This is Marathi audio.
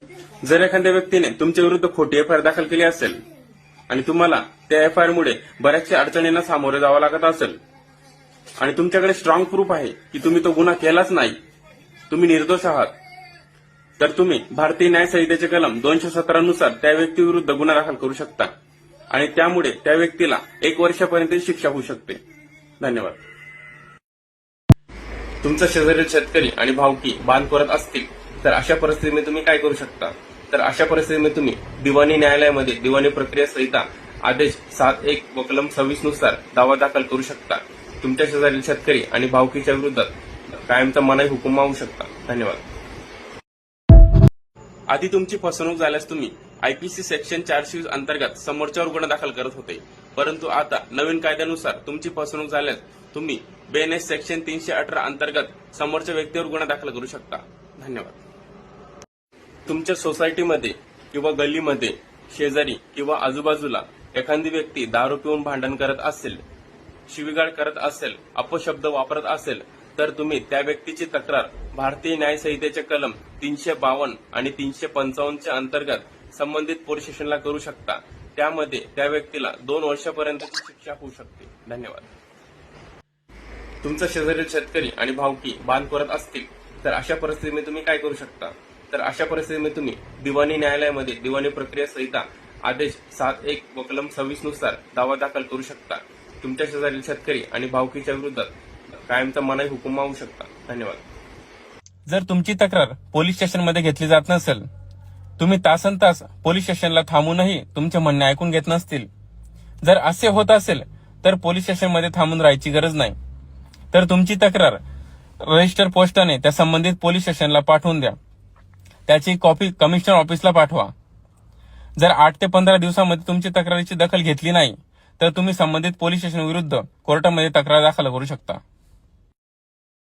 जर एखाद्या व्यक्तीने तुमच्या विरुद्ध खोटी एफआयआर दाखल केली असेल आणि तुम्हाला त्या एफआयआर मुळे बऱ्याचशा अडचणींना सामोरे जावं लागत असेल आणि तुमच्याकडे स्ट्रॉंग प्रूफ आहे की तुम्ही तो गुन्हा केलाच नाही, तुम्ही निर्दोष आहात, तर तुम्ही भारतीय न्याय संहितेचे कलम 217 नुसार त्या व्यक्तीविरुद्ध गुन्हा दाखल करू शकता आणि त्यामुळे त्या व्यक्तीला 1 वर्षापर्यंत शिक्षा होऊ शकते. धन्यवाद. तुमचा शेजारील शेतकरी आणि भावकी बांध करत असतील तर अशा परिस्थितीमध्ये तुम्ही काय करू शकता? तर अशा परिस्थितीमध्ये तुम्ही दिवाणी न्यायालयामध्ये दिवाणी प्रक्रिया संहिता आदेश 7(1) व कलम 26 नुसार दावा दाखल करू शकता. तुमच्या शेजारील शेतकरी आणि भावकीच्या विरोधात कायमचा मनाई हुकूम मागू शकता. धन्यवाद. आधी तुमची फसवणूक झाल्यास तुम्ही आयपीसी सेक्शन 420 अंतर्गत समोरच्यावर गुन्हा दाखल करत होते, परंतु आता नवीन कायद्यानुसार तुमची फसवणूक झाल्यास तुम्ही BNS सेक्शन 318 अंतर्गत समोरच्या व्यक्तीवर गुन्हा दाखल करू शकता. धन्यवाद. तुमच्या सोसायटीमध्ये किंवा गल्लीमध्ये शेजारी किंवा आजूबाजूला एखादी व्यक्ती दारू पिऊन भांडण करत असेल, शिवीगाळ करत असेल, अपशब्द वापरत असेल तर तुम्ही त्या व्यक्तीची तक्रार भारतीय न्याय संहितेचे कलम 352 आणि 355 च्या अंतर्गत संबंधित पोलीस स्टेशनला करू शकता. त्यामध्ये त्या व्यक्तीला 2 वर्षापर्यंतची शिक्षा होऊ शकते. धन्यवाद. तुमचा शेजारील शेतकरी आणि भावकी बांध करत असतील तर अशा परिस्थितीमध्ये तुम्ही काय करू शकता? तर अशा परिस्थितीमध्ये तुम्ही दिवाणी न्यायालयामध्ये दिवाणी प्रक्रिया संहिता आदेश 7(1) व कलम 26 नुसार दावा दाखल करू शकता. तुमच्या शेजारील शेतकरी आणि भावकीच्या विरोधात कायमचा मनाई हुकूम मागू शकता. धन्यवाद. जर तुमची तक्रार पोलीस स्टेशनमध्ये घेतली जात नसेल, तुम्ही तासनतास पोलीस स्टेशनला थांबूनही तुमचे म्हणणे ऐकून घेत नसतील, जर असे होत असेल तर पोलीस स्टेशनमध्ये थांबून राहायची गरज नाही, तर तुमची तक्रार रजिस्टर पोस्टाने त्या संबंधित पोलीस स्टेशनला पाठवून द्या. त्याची कॉपी कमिशनर ऑफिसला पाठवा. जर 8 ते 15 दिवसांमध्ये तुमची तक्रारीची दखल घेतली नाही तर तुम्ही संबंधित पोलीस स्टेशन विरुद्ध कोर्टामध्ये तक्रार दाखल करू शकता.